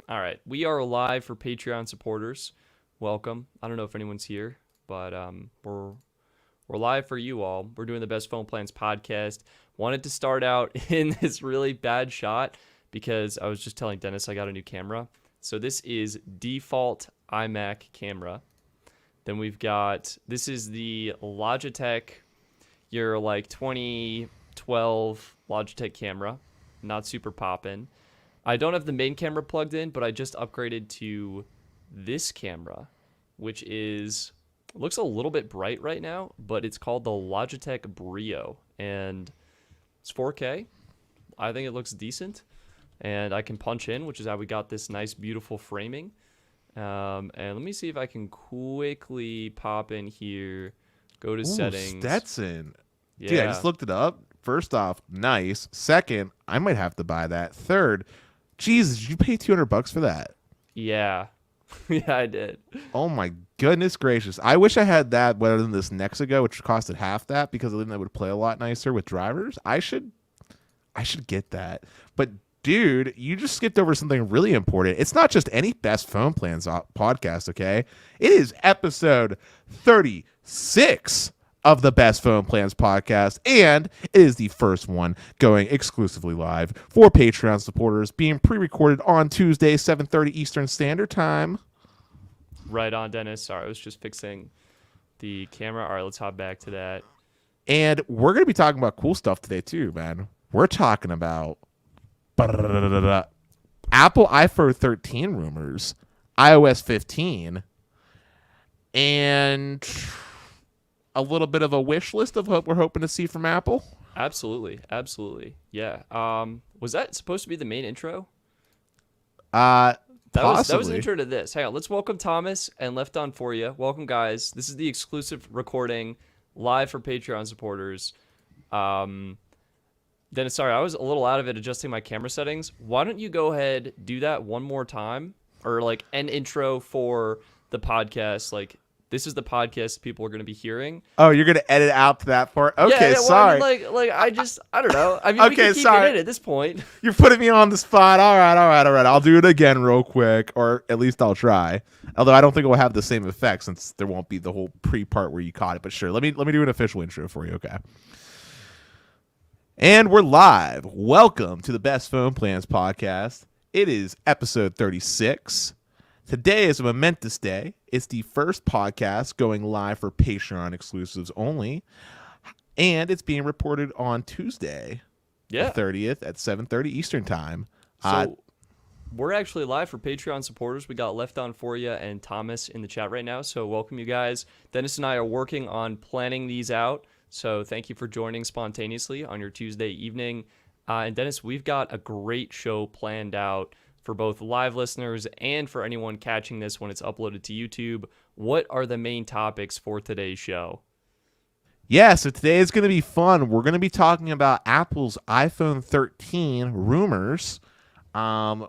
All right, we are live for Patreon supporters. Welcome. I don't know if anyone's here, but we're live for you all. We're doing the Best Phone Plans podcast. Wanted to start out in this really bad shot because I was just telling Dennis I got a new camera. So this is default iMac camera. Then we've got, this is the Logitech, your like 2012 Logitech camera. Not super poppin'. I don't have the main camera plugged in, but I just upgraded to this camera, which is, looks a little bit bright right now, but it's called the Logitech Brio, and it's 4K. I think it looks decent, and I can punch in, which is how we got this nice, beautiful framing. And let me see if I can quickly pop in here, go to settings. Stetson. Yeah. Dude, I just looked it up. First off, nice. Second, I might have to buy that. Third, Jesus, did you pay $200 for that? Yeah. Yeah, I did. Oh my goodness gracious. I wish I had that rather than this Nexigo, which costed half that, because then that would play a lot nicer with drivers. I should get that. But dude, you just skipped over something really important. It's not just any Best Phone Plans podcast, okay? It is episode 36 of the Best Phone Plans podcast, and it is the first one going exclusively live for Patreon supporters, being pre-recorded on Tuesday, 7:30 Eastern Standard Time. Right on, Dennis. Sorry, I was just fixing the camera. All right, let's hop back to that. And we're going to be talking about cool stuff today too, man. We're talking about Apple iPhone 13 rumors, iOS 15, and a little bit of a wish list of what we're hoping to see from Apple. Absolutely. Yeah. Was that supposed to be the main intro? Possibly. That was an intro to this. Hang on. Let's welcome Thomas and Left On for you. Welcome, guys. This is the exclusive recording live for Patreon supporters. Dennis, sorry, I was a little out of it adjusting my camera settings. Why don't you go ahead, do that one more time, or like an intro for the podcast, like. This is the podcast people are going to be hearing. Oh, you're going to edit out that part? Okay, yeah, well, sorry. I mean, I don't know. I mean, okay, we can keep sorry. it in at this point. You're putting me on the spot. All right. I'll do it again real quick, or at least I'll try. Although I don't think it will have the same effect since there won't be the whole pre-part where you caught it. But sure, let me do an official intro for you, okay? And we're live. Welcome to the Best Phone Plans podcast. It is episode 36. Today is a momentous day. It's the first podcast going live for Patreon exclusives only, and it's being reported on Tuesday, the 30th at 7:30 Eastern Time. So we're actually live for Patreon supporters. We got Left On for you and Thomas in the chat right now, so welcome you guys. Dennis and I are working on planning these out, so thank you for joining spontaneously on your Tuesday evening. And Dennis, we've got a great show planned out for both live listeners and for anyone catching this when it's uploaded to YouTube. What are the main topics for today's show? Yeah, so today is going to be fun. We're going to be talking about Apple's iPhone 13 rumors. We're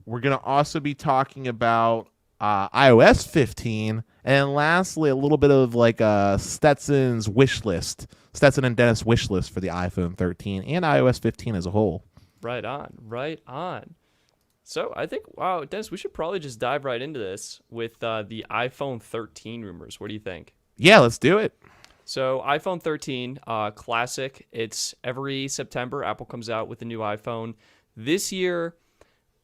going to also be talking about iOS 15. And lastly, a little bit of like Stetson's wish list. Stetson and Dennis wish list for the iPhone 13 and iOS 15 as a whole. Right on. So I think, wow, Dennis, we should probably just dive right into this with the iPhone 13 rumors. What do you think? Yeah, let's do it. So iPhone 13, classic. It's every September, Apple comes out with a new iPhone. This year,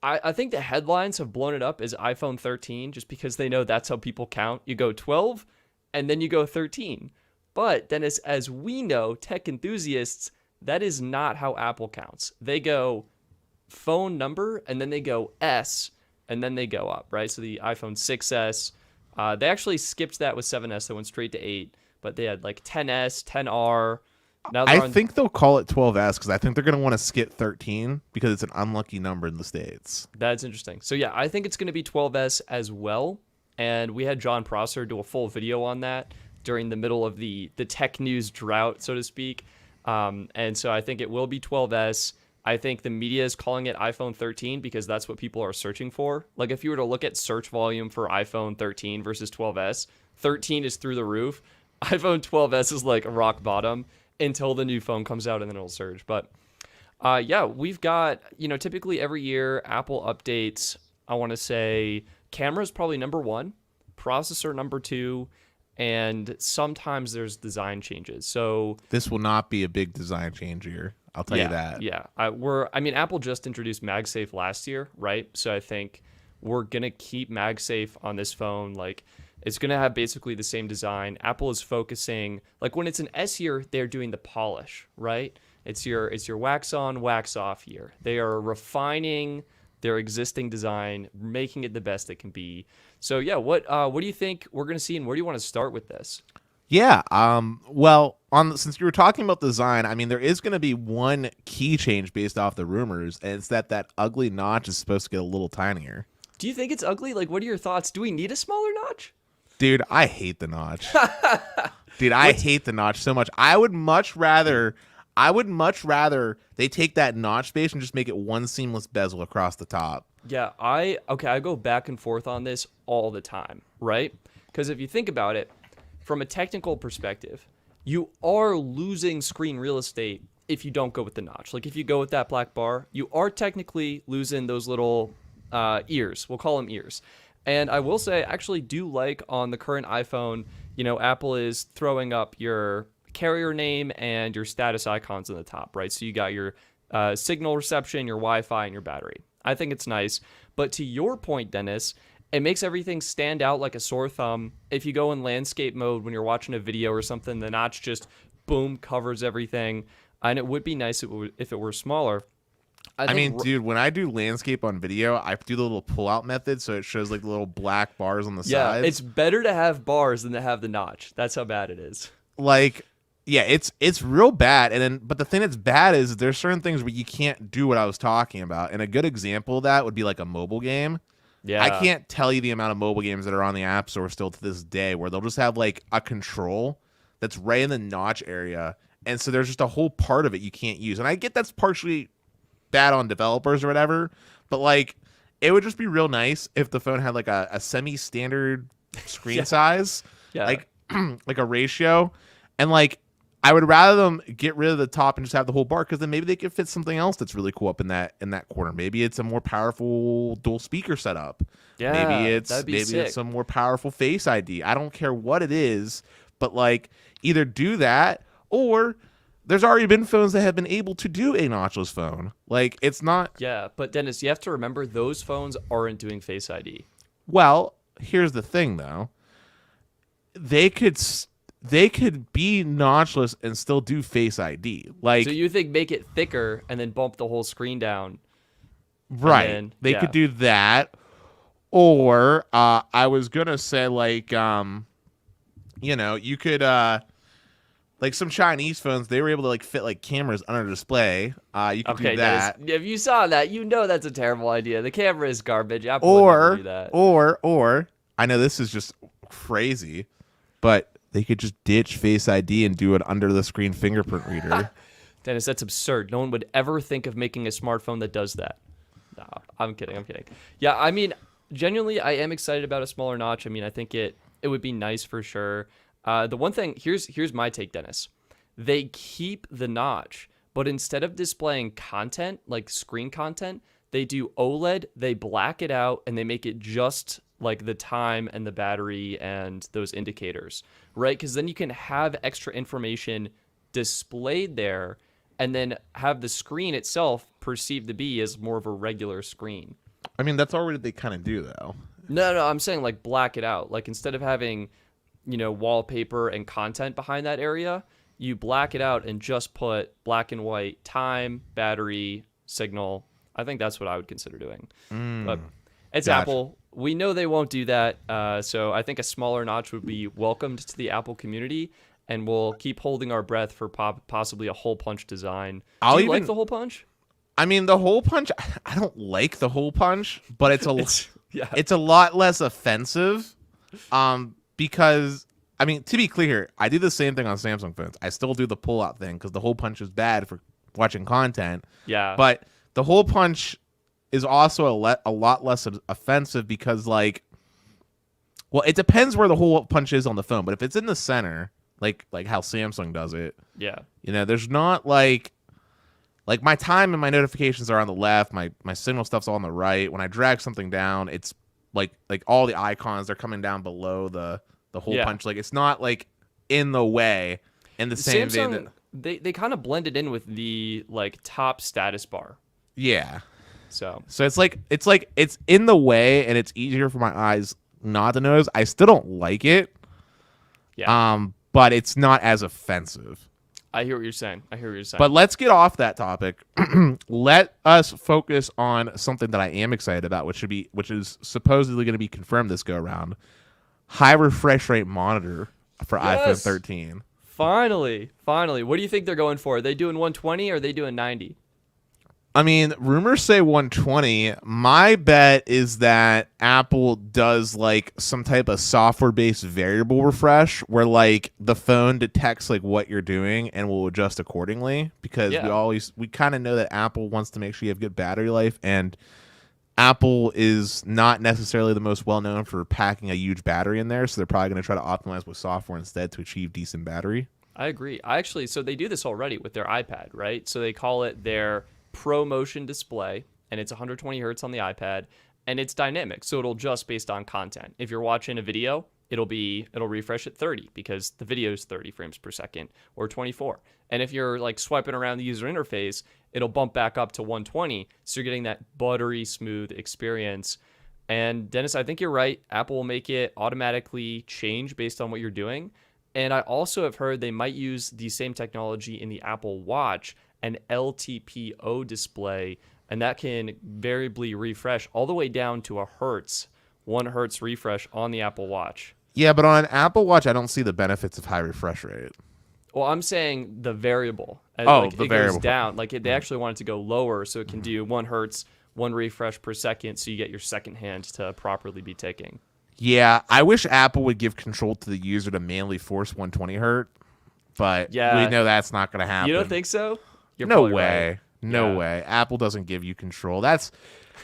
I think the headlines have blown it up as iPhone 13 just because they know that's how people count. You go 12, and then you go 13. But, Dennis, as we know, tech enthusiasts, that is not how Apple counts. They go phone number, and then they go S, and then they go up, right? So the iPhone 6S, they actually skipped that with 7S. They went straight to 8, but they had like 10S, 10R. Now I think they'll call it 12S because I think they're going to want to skip 13 because it's an unlucky number in the States. That's interesting. So yeah, I think it's going to be 12S as well. And we had John Prosser do a full video on that during the middle of the tech news drought, so to speak. And so I think it will be 12S. I think the media is calling it iPhone 13 because that's what people are searching for. Like if you were to look at search volume for iPhone 13 versus 12S, 13 is through the roof. iPhone 12S is like rock bottom until the new phone comes out and then it'll surge. But yeah, we've got, typically every year Apple updates I want to say camera's probably number 1, processor number 2, and sometimes there's design changes. So This will not be a big design change here. I'll tell you that. Yeah. Apple just introduced MagSafe last year, right? So I think we're going to keep MagSafe on this phone. Like, it's going to have basically the same design. Apple is focusing, like when it's an S year, they're doing the polish, right? It's your wax on, wax off year. They are refining their existing design, making it the best it can be. So yeah, what do you think we're going to see, and where do you want to start with this? Yeah. Well, since you were talking about design, I mean, there is going to be one key change based off the rumors, and it's that ugly notch is supposed to get a little tinier. Do you think it's ugly? Like, what are your thoughts? Do we need a smaller notch? Dude, I hate the notch. Dude, I hate the notch so much. I would much rather they take that notch space and just make it one seamless bezel across the top. Yeah, I go back and forth on this all the time, right? Because if you think about it, from a technical perspective, you are losing screen real estate if you don't go with the notch. Like if you go with that black bar, you are technically losing those little ears. We'll call them ears. And I will say, I actually do like on the current iPhone, Apple is throwing up your carrier name and your status icons in the top, right? So you got your signal reception, your Wi-Fi, and your battery. I think it's nice. But to your point, Dennis, it makes everything stand out like a sore thumb. If you go in landscape mode when you're watching a video or something, the notch just, boom, covers everything. And it would be nice if it were smaller. I mean, dude, when I do landscape on video, I do the little pull-out method, so it shows like the little black bars on the sides. Yeah, it's better to have bars than to have the notch. That's how bad it is. Like, yeah, it's real bad. But the thing that's bad is there's certain things where you can't do what I was talking about. And a good example of that would be like a mobile game. Yeah. I can't tell you the amount of mobile games that are on the App Store still to this day where they'll just have like a control that's right in the notch area. And so there's just a whole part of it you can't use. And I get that's partially bad on developers or whatever, but like it would just be real nice if the phone had like a semi-standard screen size, like like a ratio. And like I would rather them get rid of the top and just have the whole bar, because then maybe they could fit something else that's really cool up in that corner. Maybe it's a more powerful dual speaker setup. Yeah, maybe it's sick. some more powerful Face ID. I don't care what it is, but like either do that, or there's already been phones that have been able to do a notchless phone. Like it's not. Yeah, but Dennis, you have to remember those phones aren't doing Face ID. Well, here's the thing though. They could be notchless and still do Face ID. Like, so you think make it thicker and then bump the whole screen down? Right. Then, they could do that. Or I was gonna say like you could like some Chinese phones, they were able to like fit like cameras under display. You could do that. If you saw that, that's a terrible idea. The camera is garbage. Apple would never do that. Or I know this is just crazy, but they could just ditch Face ID and do it under the screen fingerprint reader. Dennis, that's absurd. No one would ever think of making a smartphone that does that. No, I'm kidding. Yeah, I mean, genuinely, I am excited about a smaller notch. I mean, I think it would be nice for sure. The one thing, here's my take, Dennis. They keep the notch, but instead of displaying content, like screen content, they do OLED, they black it out, and they make it just like the time and the battery and those indicators, right? Because then you can have extra information displayed there and then have the screen itself perceived to be as more of a regular screen. I mean, that's already they kind of do, though. No, I'm saying like black it out. Like instead of having, wallpaper and content behind that area, you black it out and just put black and white time, battery, signal. I think that's what I would consider doing. But it's Gotcha. Apple. We know they won't do that. So I think a smaller notch would be welcomed to the Apple community, and we'll keep holding our breath for possibly a hole punch design. Do you like the hole punch? I mean, the hole punch, I don't like the hole punch, but it's a lot less offensive. Because, I mean, to be clear, I do the same thing on Samsung phones. I still do the pull-out thing because the hole punch is bad for watching content. Yeah. But the hole punch is also a lot less offensive because, like, well, it depends where the hole punch is on the phone. But if it's in the center, like how Samsung does it, yeah, there's not, like, like my time and my notifications are on the left. My signal stuff's all on the right. When I drag something down, it's like all the icons are coming down below the hole punch. Like it's not like in the way in the same vein Samsung, they kind of blended in with the like top status bar. Yeah. So it's like it's in the way and it's easier for my eyes not to notice. I still don't like it. Yeah. But it's not as offensive. I hear what you're saying. But let's get off that topic. Let us focus on something that I am excited about, which is supposedly going to be confirmed this go around. High refresh rate monitor for iPhone 13. Finally. What do you think they're going for? Are they doing 120 or are they doing 90? I mean, rumors say 120. My bet is that Apple does like some type of software-based variable refresh where like the phone detects like what you're doing and will adjust accordingly, because we kind of know that Apple wants to make sure you have good battery life, and Apple is not necessarily the most well-known for packing a huge battery in there, so they're probably going to try to optimize with software instead to achieve decent battery. I agree. So they do this already with their iPad, right? So they call it their Pro Motion display, and it's 120 hertz on the iPad, and it's dynamic, so it'll adjust based on content. If you're watching a video, it'll refresh at 30 because the video is 30 frames per second, or 24. And if you're like swiping around the user interface, it'll bump back up to 120, so you're getting that buttery smooth experience. And Dennis, I think you're right. Apple will make it automatically change based on what you're doing. And I also have heard they might use the same technology in the Apple Watch, an LTPO display, and that can variably refresh all the way down to 1 hertz refresh on the Apple Watch. Yeah, but on an Apple Watch, I don't see the benefits of high refresh rate. Well, I'm saying the variable. The variable goes down. Like they actually want it to go lower, so it can do 1 hertz, 1 refresh per second, so you get your second hand to properly be ticking. Yeah, I wish Apple would give control to the user to manually force 120 hertz, but we know that's not going to happen. You don't think so? No way. Right. No way. Apple doesn't give you control. That's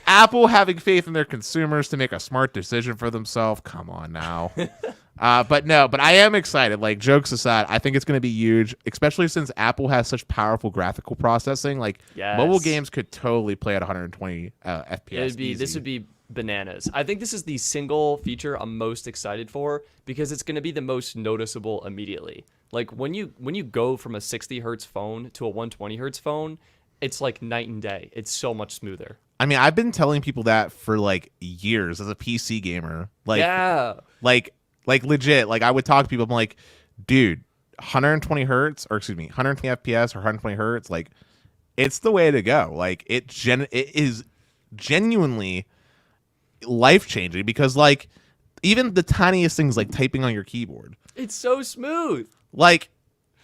Apple having faith in their consumers to make a smart decision for themselves. Come on now. But I am excited. Like, jokes aside, I think it's going to be huge, especially since Apple has such powerful graphical processing. Like, mobile games could totally play at 120 FPS. This would be bananas. I think this is the single feature I'm most excited for because it's going to be the most noticeable immediately. Like when you go from a 60 hertz phone to a 120 hertz phone, it's like night and day. It's so much smoother. I mean, I've been telling people that for like years as a PC gamer. Like, like legit. Like I would talk to people. I'm like, dude, 120 hertz, or excuse me, 120 FPS or 120 hertz. Like, it's the way to go. Like it is genuinely life changing because like even the tiniest things like typing on your keyboard, it's so smooth. Like,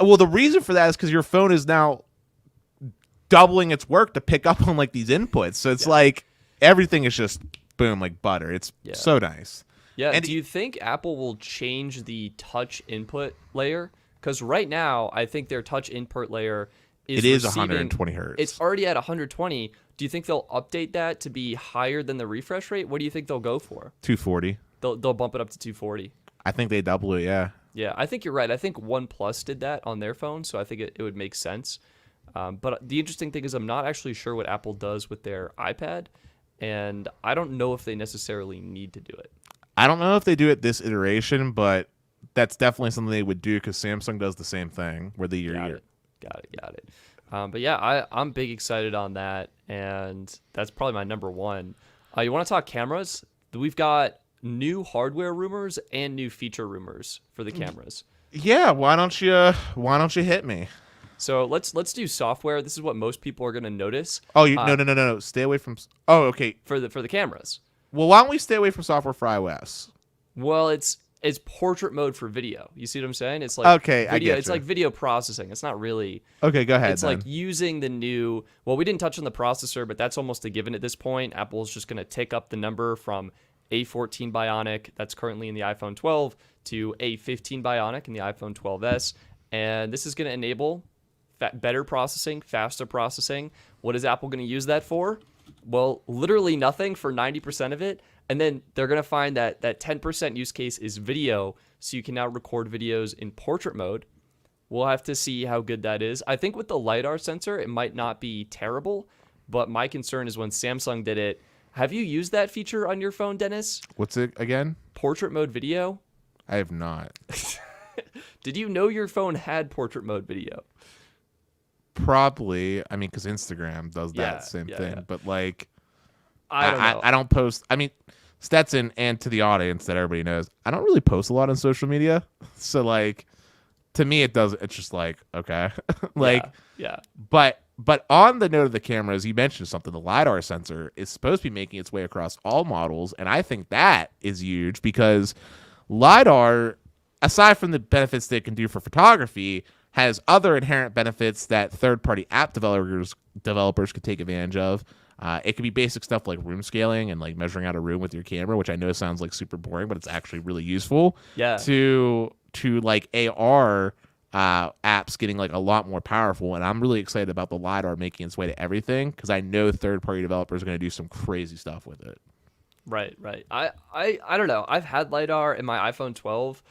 well, the reason for that is because your phone is now doubling its work to pick up on like these inputs. So it's like everything is just boom, like butter. It's so nice. Yeah. And do you think Apple will change the touch input layer? Because right now, I think their touch input layer is 120 hertz. It's already at 120. Do you think they'll update that to be higher than the refresh rate? What do you think they'll go for? 240. They'll bump it up to 240. I think they double it. Yeah. Yeah, I think you're right. I think OnePlus did that on their phone, so I think it would make sense. But the interesting thing is I'm not actually sure what Apple does with their iPad, and I don't know if they necessarily need to do it. I don't know if they do it this iteration, but that's definitely something they would do because Samsung does the same thing where the year. Got it. But yeah, I'm big excited on that, and that's probably my number one. You want to talk cameras? We've got new hardware rumors and new feature rumors for the cameras. Yeah, why don't you hit me? So let's do software. This is what most people are going to notice. Oh, no. Stay away from. Oh, okay. For the cameras. Well, why don't we stay away from software for iOS? Well, it's portrait mode for video. You see what I'm saying? It's like video, I get it's like video processing. It's not really. Okay, go ahead. It's like using the new. Well, we didn't touch on the processor, but that's almost a given at this point. Apple's just going to take up the number from A14 Bionic that's currently in the iPhone 12 to A15 Bionic in the iPhone 12s, and this is going to enable better processing, faster processing. What is Apple going to use that for? Well, literally nothing for 90% of it. And then they're going to find that 10% use case is video, so you can now record videos in portrait mode. We'll have to see how good that is. I think with the LiDAR sensor, it might not be terrible, but my concern is when Samsung did it. Have you used that feature on your phone, Dennis? What's it again? Portrait mode video? I have not. Did you know your phone had portrait mode video? Probably. I mean, because Instagram does that same thing. Yeah. But like, I don't know. I don't post. I mean, Stetson, and to the audience that everybody knows, I don't really post a lot on social media. So like, to me, it's just like, okay. Like, yeah. But on the note of the cameras, you mentioned something. The LiDAR sensor is supposed to be making its way across all models. And I think that is huge because LiDAR, aside from the benefits that it can do for photography, has other inherent benefits that third-party app developers could take advantage of. It could be basic stuff like room scaling and like measuring out a room with your camera, which I know sounds like super boring, but it's actually really useful. Yeah. To like AR apps getting like a lot more powerful, and I'm really excited about the LiDAR making its way to everything because I know third-party developers are going to do some crazy stuff with it. Right. I don't know. I've had LiDAR in my iPhone 12.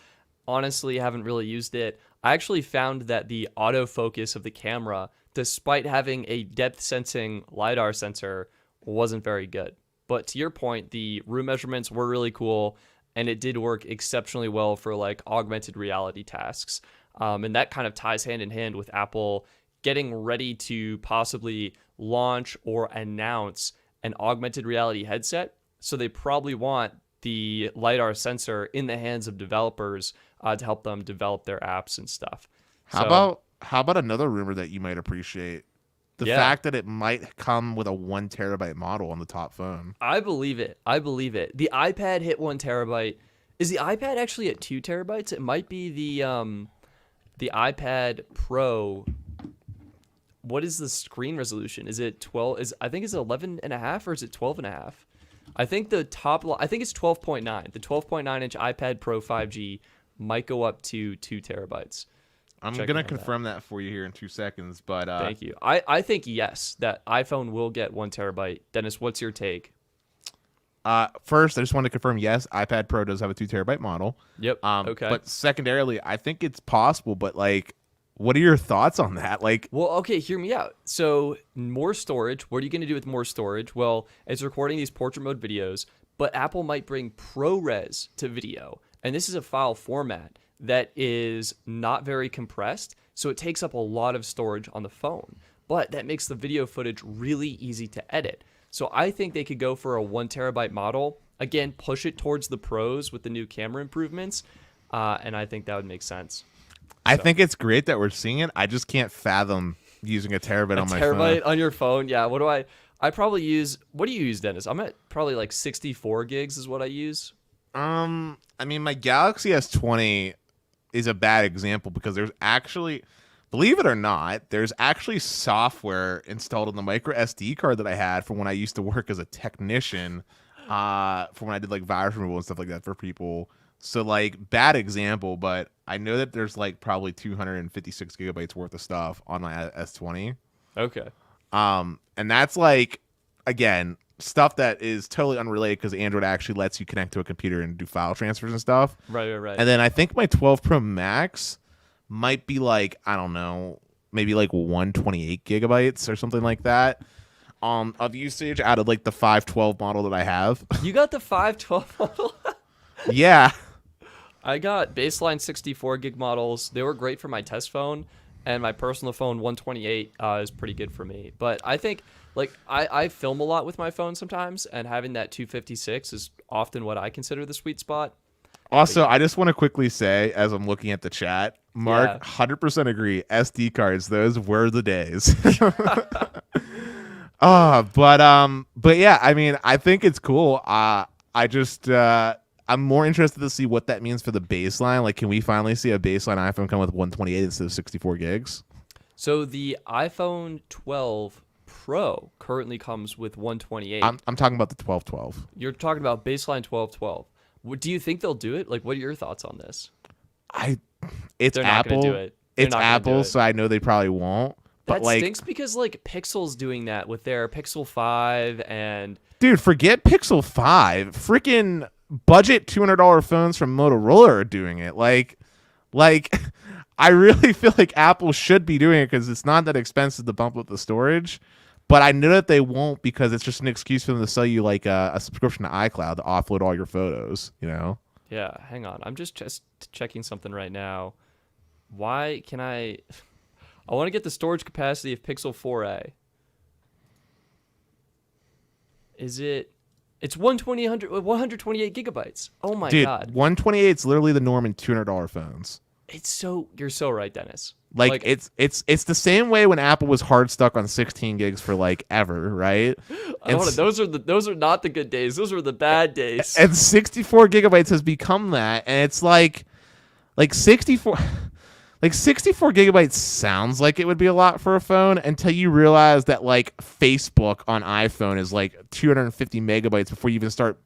Honestly, haven't really used it. I actually found that the autofocus of the camera, despite having a depth sensing LiDAR sensor, wasn't very good. But to your point, the room measurements were really cool, and it did work exceptionally well for like augmented reality tasks. And that kind of ties hand in hand with Apple getting ready to possibly launch or announce an augmented reality headset. So they probably want the LiDAR sensor in the hands of developers to help them develop their apps and stuff. How about another rumor that you might appreciate? The fact that it might come with a 1 terabyte model on the top phone. I believe it. The iPad hit 1 terabyte. Is the iPad actually at 2 terabytes? It might be the iPad Pro. What is the screen resolution? Is it 12? I think it's 11 and a half, or is it 12 and a half? I think it's 12.9. The 12.9 inch iPad Pro 5G might go up to 2 terabytes. I'm going to confirm that for you here in 2 seconds, but thank you. I think yes, that iPhone will get 1 terabyte. Dennis, what's your take? First, I just want to confirm, yes, iPad Pro does have a 2 terabyte model. Yep. Okay. But secondarily, I think it's possible, but like, what are your thoughts on that? Like, well, okay, hear me out. So more storage. What are you going to do with more storage? Well, it's recording these portrait mode videos, but Apple might bring ProRes to video. And this is a file format that is not very compressed, so it takes up a lot of storage on the phone. But that makes the video footage really easy to edit. So I think they could go for a 1 terabyte model. Again, push it towards the pros with the new camera improvements. And I think that would make sense. I think it's great that we're seeing it. I just can't fathom using a terabyte on my phone. A terabyte on your phone? Yeah. I probably use, what do you use, Dennis? I'm at probably like 64 gigs is what I use. I mean, my Galaxy S20 is a bad example because there's actually, believe it or not, there's actually software installed on the micro SD card that I had from when I used to work as a technician, for when I did like virus removal and stuff like that for people. So like, bad example, but I know that there's like probably 256 gigabytes worth of stuff on my S20. Okay. And that's like, again, stuff that is totally unrelated because Android actually lets you connect to a computer and do file transfers and stuff. Right. And then I think my 12 Pro Max might be like, I don't know, maybe like 128 gigabytes or something like that of usage out of like the 512 model that I have. You got the 512 model? Yeah. I got baseline 64 gig models. They were great for my test phone, and my personal phone 128 is pretty good for me. But I think like I film a lot with my phone sometimes, and having that 256 is often what I consider the sweet spot. Also, I just want to quickly say, as I'm looking at the chat, Mark, 100% agree. SD cards, those were the days. But yeah, I mean, I think it's cool. I'm more interested to see what that means for the baseline. Like, can we finally see a baseline iPhone come with 128 instead of 64 gigs? So the iPhone 12 Pro currently comes with 128. I'm talking about the 1212. You're talking about baseline 1212. Do you think they'll do it? Like, what are your thoughts on this? It's They're Apple. Not gonna do it. It's Apple, so I know they probably won't. But that stinks because like Pixel's doing that with their Pixel 5 and dude, forget Pixel 5. Freaking budget $200 phones from Motorola are doing it. Like I really feel like Apple should be doing it because it's not that expensive to bump up the storage. But I know that they won't because it's just an excuse for them to sell you like a subscription to iCloud to offload all your photos, you know? Yeah, hang on. I'm just checking something right now. Why can I want to get the storage capacity of Pixel 4a. It's 128 gigabytes. Oh my Dude, God. 128 is literally the norm in $200 phones. You're so right, Dennis. Like it's the same way when Apple was hard stuck on 16 gigs for like ever, right? Those are not the good days. Those are the bad days. And 64 gigabytes has become that, and it's like 64 like 64 gigabytes sounds like it would be a lot for a phone until you realize that like Facebook on iPhone is like 250 megabytes before you even start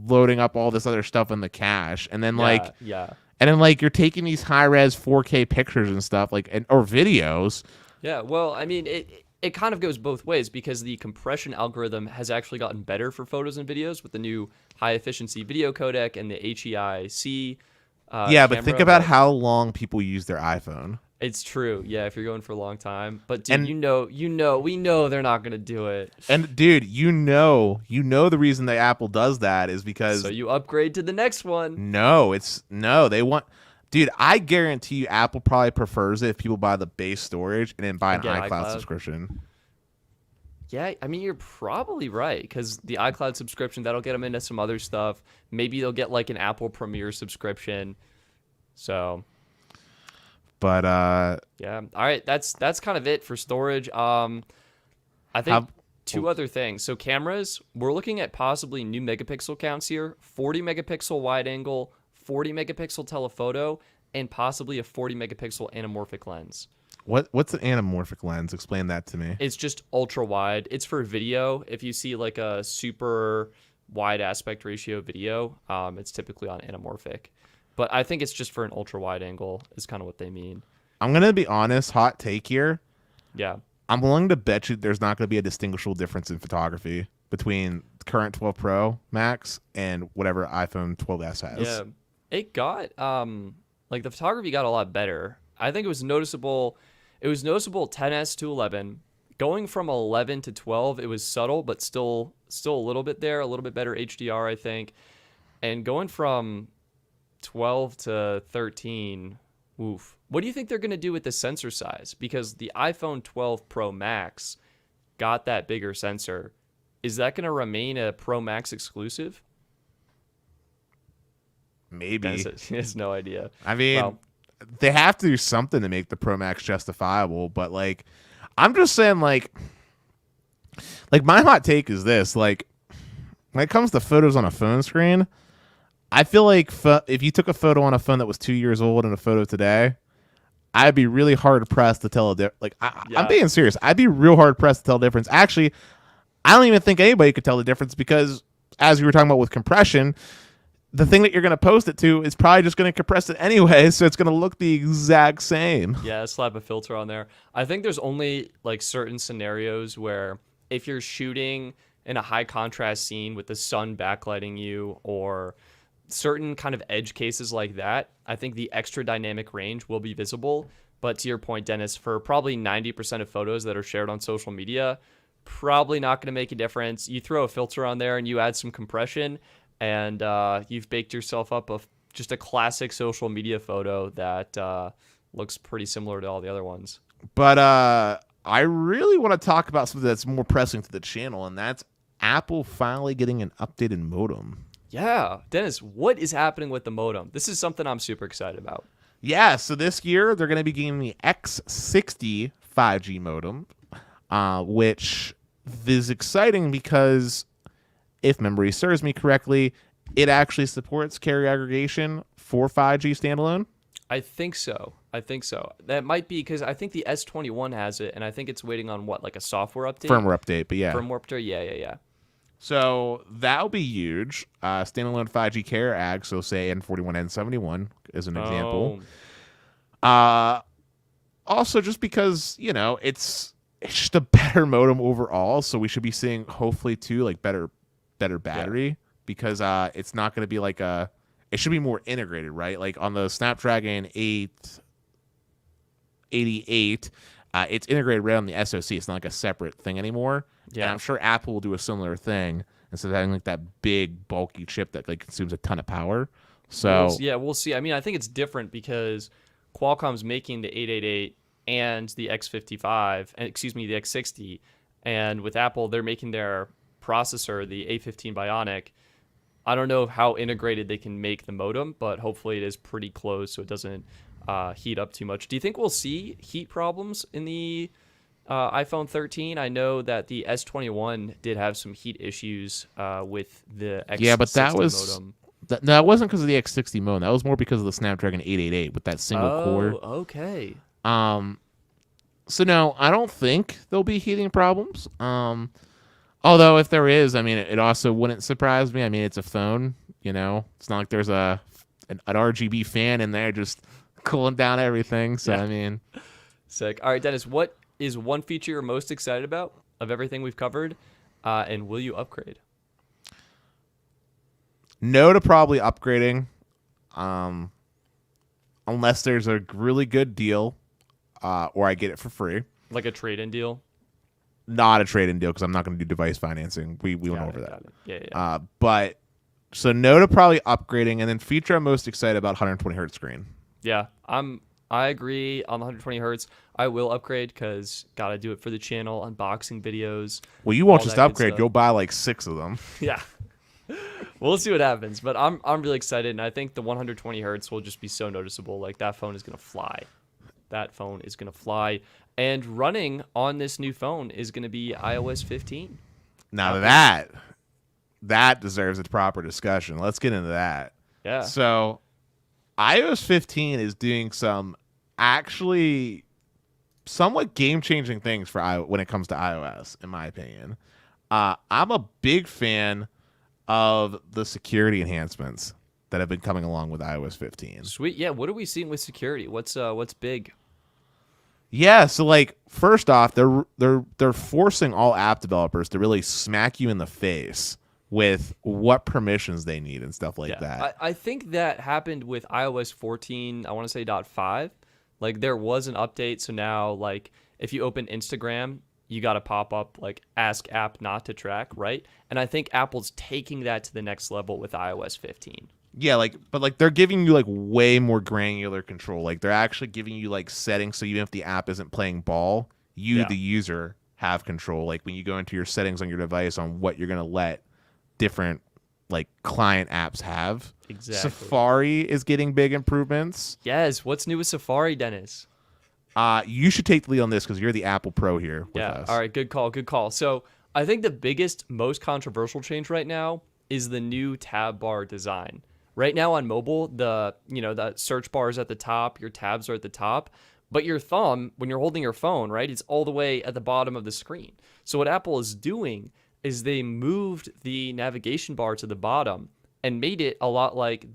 loading up all this other stuff in the cache. And then and then like you're taking these high res 4K pictures and stuff or videos. Yeah, well, I mean it kind of goes both ways because the compression algorithm has actually gotten better for photos and videos with the new high efficiency video codec and the HEIC. But think about how long people use their iPhone. It's true. Yeah, if you're going for a long time. But dude, we know they're not going to do it. And dude, you know the reason that Apple does that is because so you upgrade to the next one. They want dude, I guarantee you Apple probably prefers it if people buy the base storage and then buy an iCloud subscription. Yeah, I mean, you're probably right because the iCloud subscription, that'll get them into some other stuff. Maybe they'll get like an Apple Premiere subscription. So, but yeah. All right, that's kind of it for storage. I think two other things. So cameras, we're looking at possibly new megapixel counts here: 40 megapixel wide angle, 40 megapixel telephoto, and possibly a 40 megapixel anamorphic lens. What's an anamorphic lens? Explain that to me. It's just ultra wide. It's for video. If you see like a super wide aspect ratio video, it's typically on anamorphic. But I think it's just for an ultra wide angle is kind of what they mean. I'm going to be honest, hot take here. Yeah. I'm willing to bet you there's not going to be a distinguishable difference in photography between current 12 Pro Max and whatever iPhone 12s has. Yeah. It got like the photography got a lot better. I think it was noticeable 10s to 11. Going from 11 to 12, it was subtle, but still a little bit there, a little bit better HDR, I think. And going from 12 to 13, oof. What do you think they're going to do with the sensor size? Because the iPhone 12 Pro Max got that bigger sensor. Is that going to remain a Pro Max exclusive? Maybe. He has no idea. I mean, they have to do something to make the Pro Max justifiable, but like I'm just saying like my hot take is this, like when it comes to photos on a phone screen, I feel like if you took a photo on a phone that was 2 years old and a photo today, I'd be really hard pressed to tell a difference. Like I'm being serious. I'd be real hard pressed to tell the difference. Actually, I don't even think anybody could tell the difference because as we were talking about with compression, the thing that you're going to post it to is probably just going to compress it anyway, so it's going to look the exact same. Yeah, slap a filter on there. I think there's only like certain scenarios where if you're shooting in a high contrast scene with the sun backlighting you or certain kind of edge cases like that, I think the extra dynamic range will be visible. But to your point, Dennis, for probably 90% of photos that are shared on social media, probably not going to make a difference. You throw a filter on there and you add some compression, and you've baked yourself up just a classic social media photo that looks pretty similar to all the other ones. But I really want to talk about something that's more pressing to the channel, and that's Apple finally getting an updated modem. Yeah. Dennis, what is happening with the modem? This is something I'm super excited about. Yeah, so this year they're going to be getting the X60 5G modem, which is exciting because if memory serves me correctly, it actually supports carrier aggregation for 5G standalone. I think so. That might be because I think the S21 has it, and I think it's waiting on like a software update? Firmware update, but yeah. Firmware update, yeah. So that'll be huge. Standalone 5G carrier ag, so say N41, N71 as an example. Also, just because, it's just a better modem overall, so we should be seeing hopefully too like better battery because it's not going to be like it should be more integrated, right? Like on the Snapdragon 8 88, it's integrated right on the SoC. It's not like a separate thing anymore. Yeah. And I'm sure Apple will do a similar thing instead of having like that big bulky chip that like consumes a ton of power. So we'll see. I mean, I think it's different because Qualcomm's making the 888 and the X55, and the X60, and with Apple, they're making their processor, the A15 Bionic. I don't know how integrated they can make the modem, but hopefully it is pretty close so it doesn't heat up too much. Do you think we'll see heat problems in the iPhone 13? I know that the S21 did have some heat issues with the X60 but that was modem. That wasn't because of the X60 modem. That was more because of the Snapdragon 888 with that single core. Oh, okay. So no, I don't think there'll be heating problems. Although if there is, I mean, it also wouldn't surprise me. I mean, it's a phone, It's not like there's an RGB fan in there just cooling down everything. So Yeah. I mean, Sick. All right, Dennis, what is one feature you're most excited about of everything we've covered, and will you upgrade? no to probably upgrading, unless there's a really good deal, or I get it for free. Like a trade-in deal? Not a trade-in deal because I'm not going to do device financing. We went over that. Got it. Yeah. But so no to probably upgrading, and then feature I'm most excited about 120 hertz screen. Yeah, I agree on the 120 hertz. I will upgrade because gotta do it for the channel, unboxing videos. Well, you won't all just that good upgrade; stuff. you'll buy like 6 of them. Yeah. We'll see what happens, but I'm really excited, and I think the 120 hertz will just be so noticeable. Like that phone is gonna fly. That phone is gonna fly, and running on this new phone is gonna be iOS 15. Now that deserves a proper discussion. Let's get into that. Yeah. So, iOS 15 is doing some actually somewhat game-changing things for when it comes to iOS, in my opinion. I'm a big fan of the security enhancements that have been coming along with iOS 15. Sweet. Yeah. What are we seeing with security? What's big? Yeah, so like first off, they're forcing all app developers to really smack you in the face with what permissions they need and stuff like that. I think that happened with iOS 14, I want to say .5. Like there was an update, so now like if you open Instagram, you got to pop up like ask app not to track, right? And I think Apple's taking that to the next level with iOS 15. Yeah, but they're giving you like way more granular control. Like they're actually giving you like settings so even if the app isn't playing ball, the user have control. Like when you go into your settings on your device on what you're going to let different like client apps have. Exactly. Safari is getting big improvements. Yes, what's new with Safari, Dennis? You should take the lead on this because you're the Apple Pro here with us. All right, good call. So I think the biggest, most controversial change right now is the new tab bar design. Right now on mobile, the search bar is at the top, your tabs are at the top, but your thumb, when you're holding your phone, right, it's all the way at the bottom of the screen. So what Apple is doing is they moved the navigation bar to the bottom and made it a lot like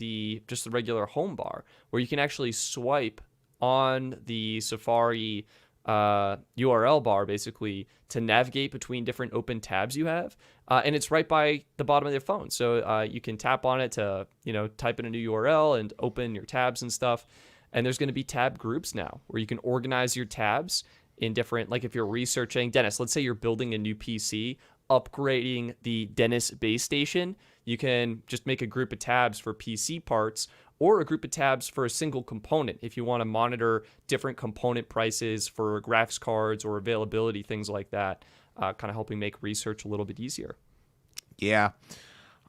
just the regular home bar, where you can actually swipe on the Safari URL bar basically to navigate between different open tabs you have, and it's right by the bottom of your phone. So you can tap on it to type in a new URL and open your tabs and stuff. And there's going to be tab groups now where you can organize your tabs in different, like if you're researching, Dennis, let's say you're building a new PC, upgrading the Dennis base station, you can just make a group of tabs for PC parts or a group of tabs for a single component if you want to monitor different component prices for graphics cards or availability, things like that, kind of helping make research a little bit easier. Yeah.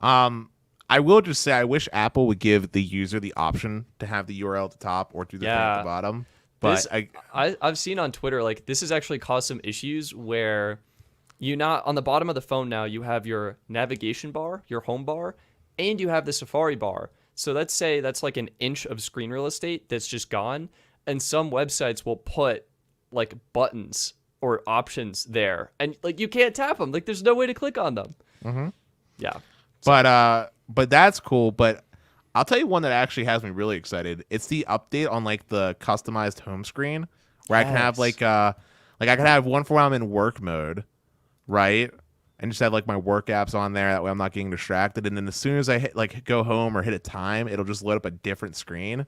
I will just say I wish Apple would give the user the option to have the URL at the top or do the thing at the bottom. But I've seen on Twitter, like this has actually caused some issues where on the bottom of the phone now, you have your navigation bar, your home bar, and you have the Safari bar. So let's say that's like an inch of screen real estate that's just gone. And some websites will put like buttons or options there. And like you can't tap them. Like there's no way to click on them. Mm-hmm. Yeah. But that's cool. But I'll tell you one that actually has me really excited. It's the update on like the customized home screen where I can have like I can have one for when I'm in work mode, right? And just have like my work apps on there. That way I'm not getting distracted. And then as soon as I hit go home or hit a time, it'll just load up a different screen.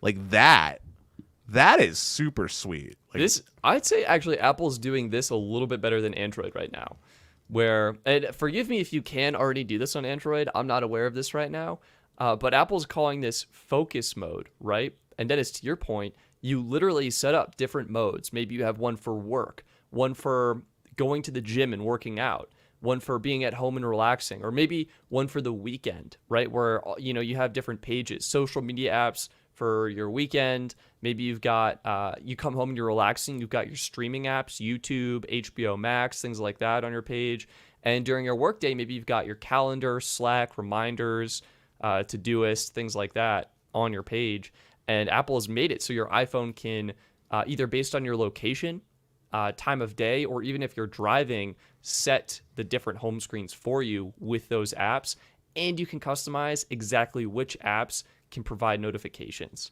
Like that That is super sweet. Like, I'd say actually Apple's doing this a little bit better than Android right now. Where, and forgive me if you can already do this on Android, I'm not aware of this right now, but Apple's calling this focus mode, right? And Dennis, to your point, you literally set up different modes. Maybe you have one for work, one for going to the gym and working out, one for being at home and relaxing, or maybe one for the weekend, right? Where, you have different pages, social media apps for your weekend. Maybe you've got, you come home and you're relaxing. You've got your streaming apps, YouTube, HBO Max, things like that on your page. And during your workday, maybe you've got your calendar, Slack, reminders, Todoist, things like that on your page. And Apple has made it so your iPhone can, either based on your location, time of day, or even if you're driving, set the different home screens for you with those apps. And you can customize exactly which apps can provide notifications.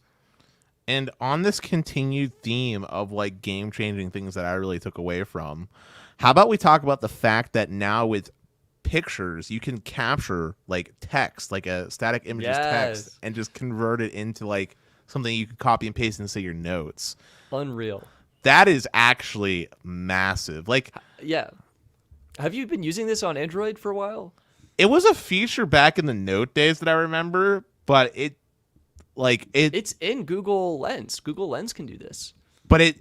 And on this continued theme of like game-changing things that I really took away from, how about we talk about the fact that now with pictures, you can capture like text, like a static images text, and just convert it into like something you can copy and paste into your notes. Unreal. That is actually massive. Like, yeah. Have you been using this on Android for a while? It was a feature back in the Note days that I remember, but it's in Google Lens. Google Lens can do this. But it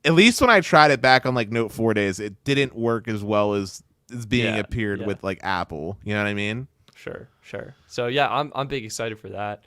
at least when I tried it back on like Note 4 days, it didn't work as well as being appeared with like Apple. You know what I mean? Sure. So yeah, I'm big excited for that.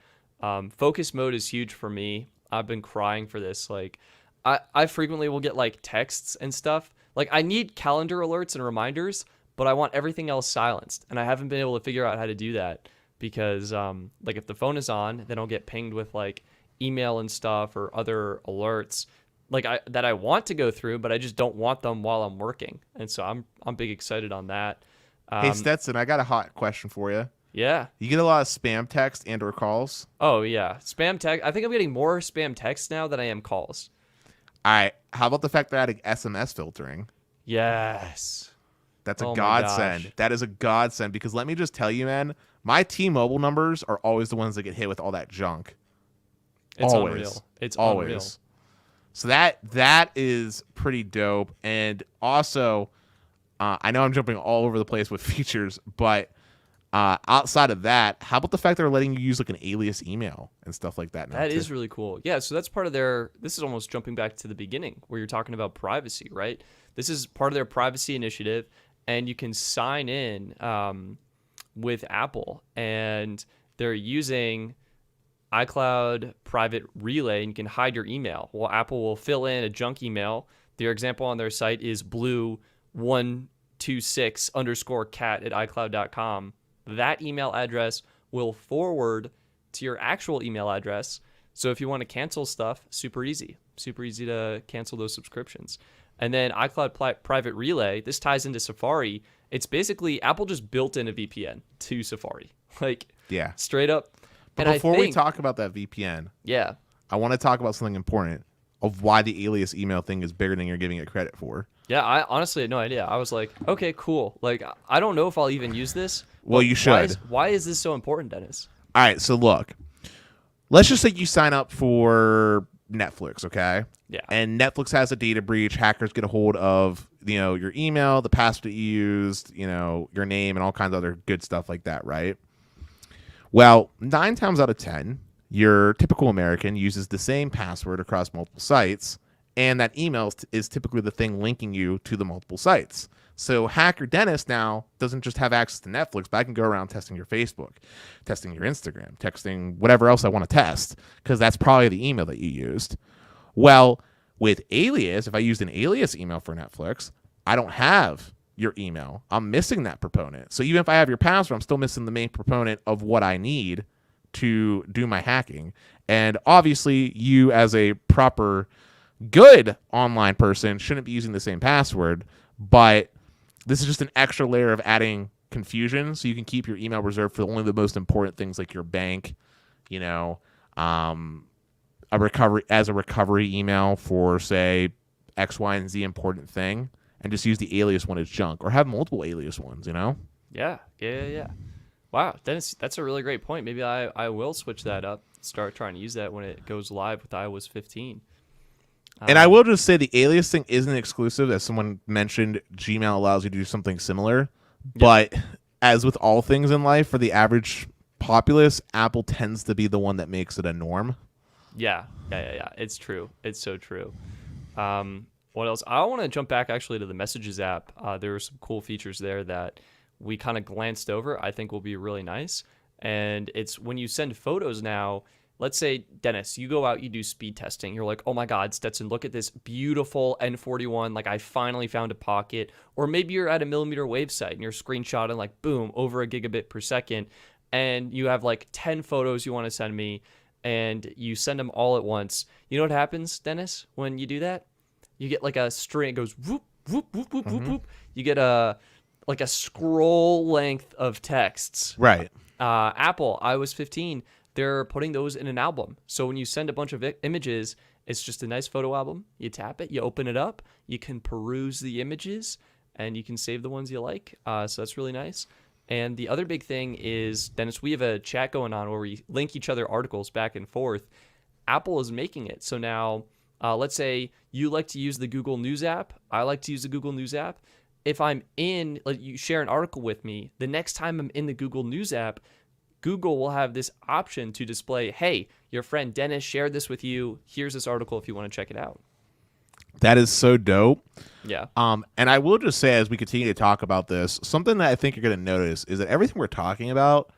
Focus mode is huge for me. I've been crying for this. Like, I frequently will get like texts and stuff. Like, I need calendar alerts and reminders, but I want everything else silenced, and I haven't been able to figure out how to do that because like if the phone is on, then I'll get pinged with like email and stuff or other alerts like that I want to go through, but I just don't want them while I'm working. And so I'm big excited on that. Hey Stetson, I got a hot question for you. Yeah. You get a lot of spam text and or calls? Oh yeah, spam text. I think I'm getting more spam texts now than I am calls. All right. How about the fact they're adding SMS filtering? Yes. That's a godsend. That is a godsend because let me just tell you, man, my T-Mobile numbers are always the ones that get hit with all that junk. It's always. Unreal. It's always. Unreal. So that is pretty dope. And also, I know I'm jumping all over the place with features, but outside of that, how about the fact they're letting you use like an alias email and stuff like that now? That is really cool. Yeah, so that's part of this is almost jumping back to the beginning where you're talking about privacy, right? This is part of their privacy initiative, and you can sign in with Apple, and they're using iCloud Private Relay, and you can hide your email. Well, Apple will fill in a junk email. Their example on their site is blue126_cat@icloud.com. That email address will forward to your actual email address. So if you want to cancel stuff, super easy to cancel those subscriptions. And then iCloud Private Relay, this ties into Safari. It's basically Apple just built in a VPN to Safari, like straight up. But before we talk about that VPN, I want to talk about something important of why the alias email thing is bigger than you're giving it credit for. Yeah, I honestly had no idea. I was like, okay, cool. Like, I don't know if I'll even use this. Well, you should. Why is this so important, Dennis? All right, so look. Let's just say you sign up for Netflix, okay? Yeah. And Netflix has a data breach. Hackers get a hold of, your email, the password that you used, your name, and all kinds of other good stuff like that, right? Well, 9 times out of 10, your typical American uses the same password across multiple sites, and that email is typically the thing linking you to the multiple sites. So hacker Dennis now doesn't just have access to Netflix, but I can go around testing your Facebook, testing your Instagram, texting whatever else I want to test, because that's probably the email that you used. Well, with Alias, if I used an alias email for Netflix, I don't have your email. I'm missing that proponent. So even if I have your password, I'm still missing the main proponent of what I need to do my hacking. And obviously, you as a proper good online person shouldn't be using the same password, but this is just an extra layer of adding confusion so you can keep your email reserved for only the most important things like your bank, a recovery email for, say, X, Y, and Z important thing, and just use the alias one as junk or have multiple alias ones, Yeah. Wow, Dennis, that's a really great point. Maybe I will switch that up. Start trying to use that when it goes live with iOS 15. And I will just say the Alias thing isn't exclusive. As someone mentioned, Gmail allows you to do something similar. But as with all things in life, for the average populace, Apple tends to be the one that makes it a norm. Yeah. It's true. It's so true. What else? I want to jump back actually to the Messages app. There are some cool features there that we kind of glanced over. I think will be really nice. And it's when you send photos now. Let's say, Dennis, you go out, you do speed testing. You're like, oh my God, Stetson, look at this beautiful N41. Like, I finally found a pocket. Or maybe you're at a millimeter wave site and you're screenshotting, like, boom, over a gigabit per second. And you have like 10 photos you want to send me. And you send them all at once. You know what happens, Dennis, when you do that? You get like a string. It goes whoop, whoop, whoop, whoop, whoop, whoop. You get a scroll length of texts. Right. Apple, iOS 15, they're putting those in an album. So when you send a bunch of images, it's just a nice photo album. You tap it, you open it up, you can peruse the images, and you can save the ones you like. So that's really nice. And the other big thing is, Dennis, we have a chat going on where we link each other articles back and forth. Apple is making it. So now, let's say you like to use the Google News app. I like to use the Google News app. If I'm in, like, you share an article with me, the next time I'm in the Google News app, Google will have this option to display, hey, your friend Dennis shared this with you. Here's this article if you want to check it out. That is so dope. Yeah. And I will just say, as we continue to talk about this, something that I think you're going to notice is that everything we're talking about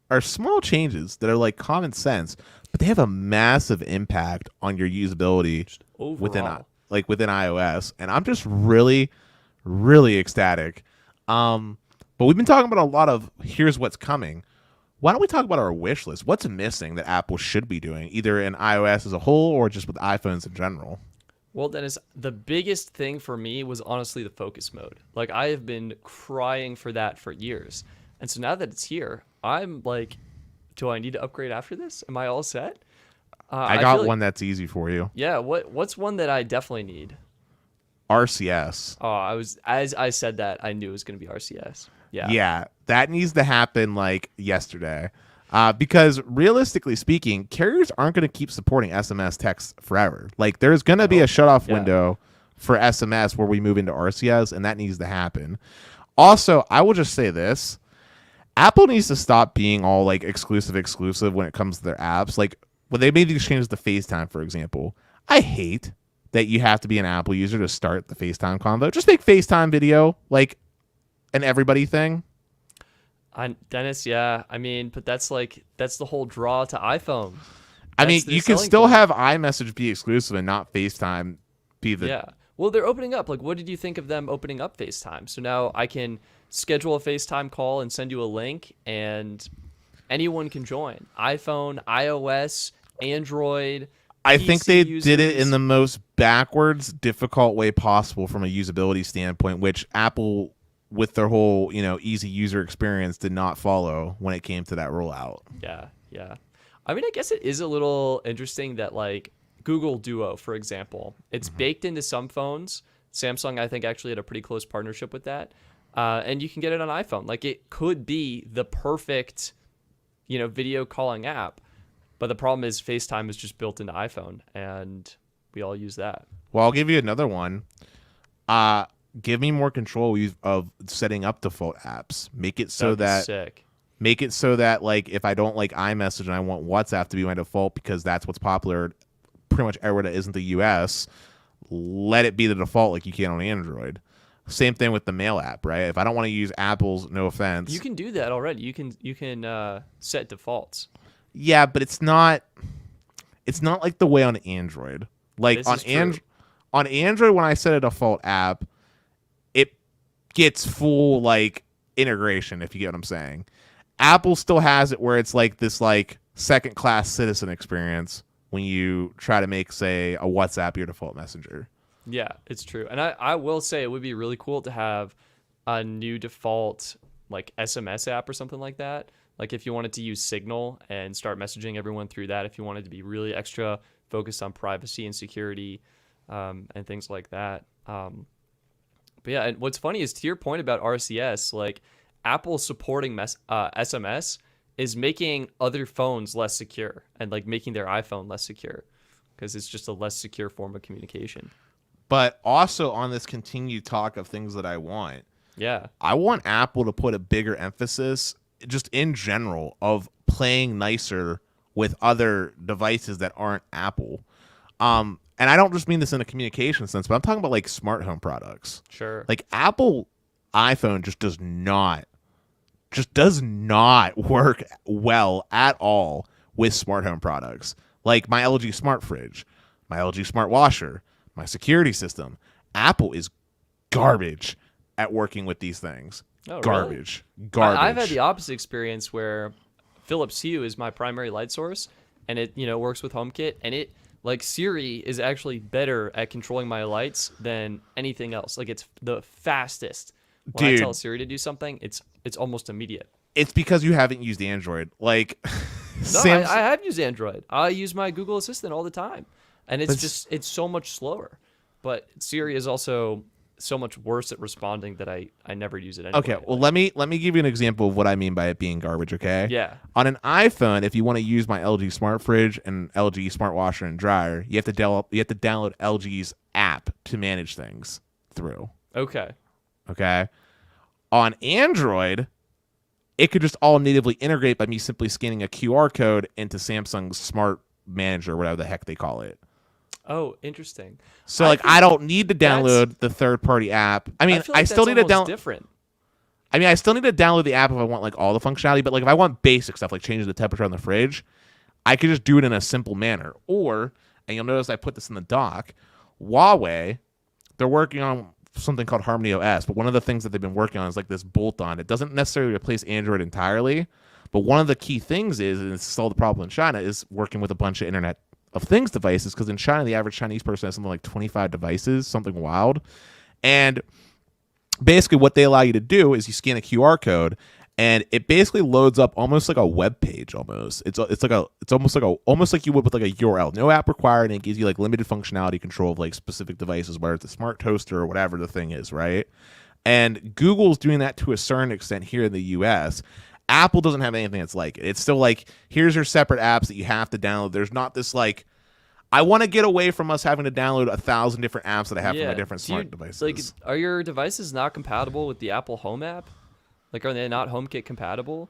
are small changes that are like common sense, but they have a massive impact on your usability within iOS. And I'm just really, really ecstatic. But we've been talking about a lot of here's what's coming. Why don't we talk about our wish list? What's missing that Apple should be doing, either in iOS as a whole or just with iPhones in general? Well, Dennis, the biggest thing for me was honestly the focus mode. Like, I have been crying for that for years. And so now that it's here, I'm like, do I need to upgrade after this? Am I all set? I got one that's easy for you. Yeah, what's one that I definitely need? RCS. Oh, as I said that, I knew it was going to be RCS. Yeah, that needs to happen like yesterday. Because realistically speaking, carriers aren't going to keep supporting SMS text forever. Like, there's going to be a shutoff window for SMS where we move into RCS, and that needs to happen. Also, I will just say this. Apple needs to stop being all like exclusive when it comes to their apps. Like, when they made these changes to FaceTime, for example, I hate that you have to be an Apple user to start the FaceTime convo. Just make FaceTime video like an everybody thing. Dennis, yeah. I mean, but that's the whole draw to iPhone. I mean, you can still have iMessage be exclusive and not FaceTime be the... Yeah. Well, they're opening up. Like, what did you think of them opening up FaceTime? So now I can schedule a FaceTime call and send you a link, and anyone can join. iPhone, iOS, Android. I PC think they users. did it in the most backwards, difficult way possible from a usability standpoint, which Apple, with their whole, easy user experience, did not follow when it came to that rollout. Yeah. I mean, I guess it is a little interesting that, like, Google Duo, for example, it's baked into some phones. Samsung, I think, actually had a pretty close partnership with that. And you can get it on iPhone. Like, it could be the perfect, video calling app. But the problem is FaceTime is just built into iPhone, and we all use that. Well, I'll give you another one. Give me more control of setting up default apps. Make it so that like if I don't like iMessage and I want WhatsApp to be my default because that's what's popular pretty much everywhere that isn't the US, let it be the default like you can on Android. Same thing with the Mail app, right? If I don't want to use Apple's, no offense. You can do that already. You can set defaults. Yeah, but it's not like the way on Android. Like on Android, when I set a default app, it gets full like integration, if you get what I'm saying. Apple still has it where it's like this like second class citizen experience when you try to make, say, a WhatsApp your default messenger. Yeah, it's true. And I will say it would be really cool to have a new default like SMS app or something like that. Like if you wanted to use Signal and start messaging everyone through that, if you wanted to be really extra focused on privacy and security and things like that. But yeah, and what's funny is to your point about RCS, like Apple supporting SMS is making other phones less secure and like making their iPhone less secure because it's just a less secure form of communication. But also on this continued talk of things that I want, I want Apple to put a bigger emphasis just in general of playing nicer with other devices that aren't Apple. And I don't just mean this in a communication sense, but I'm talking about like smart home products. Sure. Like Apple iPhone just does not work well at all with smart home products. Like my LG smart fridge, my LG smart washer, my security system. Apple is garbage at working with these things. Oh, garbage. Really? Garbage. I've had the opposite experience where Philips Hue is my primary light source, and it works with HomeKit, and it like Siri is actually better at controlling my lights than anything else. Like it's the fastest. When I tell Siri to do something, it's almost immediate. It's because you haven't used Android. Like no, I have used Android. I use my Google Assistant all the time, and it's so much slower. But Siri is also so much worse at responding that I never use it anyway. Okay, well let me give you an example of what I mean by it being garbage, okay? Yeah. On an iPhone, if you want to use my LG smart fridge and LG smart washer and dryer, you have to download LG's app to manage things through. Okay. Okay? On Android, it could just all natively integrate by me simply scanning a QR code into Samsung's smart manager, whatever the heck they call it. Oh, interesting. So I don't need to download the third-party app. I mean, I still need to download. Different. I mean, I still need to download the app if I want like all the functionality. But like if I want basic stuff like changing the temperature on the fridge, I could just do it in a simple manner. Or, and you'll notice I put this in the doc, Huawei, they're working on something called Harmony OS. But one of the things that they've been working on is like this bolt-on. It doesn't necessarily replace Android entirely, but one of the key things is, and it's solved the problem in China, is working with a bunch of Internet of Things devices, because in China, the average Chinese person has something like 25 devices, something wild. And basically what they allow you to do is you scan a QR code, and it basically loads up almost like a web page almost. It's almost like you would with like a URL. No app required, and it gives you like limited functionality control of like specific devices, whether it's a smart toaster or whatever the thing is, right? And Google's doing that to a certain extent here in the US. Apple doesn't have anything that's like it. It's still like, here's your separate apps that you have to download. There's not this like, I want to get away from us having to download 1,000 different apps that I have for my different smart devices. Like, are your devices not compatible with the Apple Home app? Like, are they not HomeKit compatible?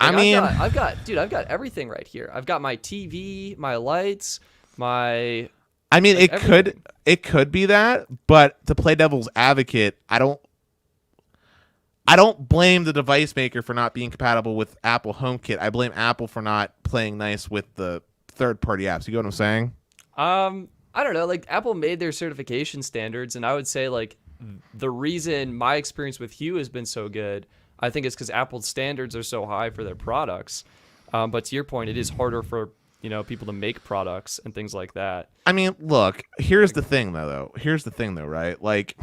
Like, I mean, I've got everything right here. I've got my TV, my lights, my. I mean, like, it could be that, but to play devil's advocate, I don't blame the device maker for not being compatible with Apple HomeKit. I blame Apple for not playing nice with the third-party apps. You get what I'm saying? I don't know. Like, Apple made their certification standards, and I would say like the reason my experience with Hue has been so good, I think, is because Apple's standards are so high for their products. But to your point, it is harder for people to make products and things like that. I mean, look. Here's the thing, though. Right? Like,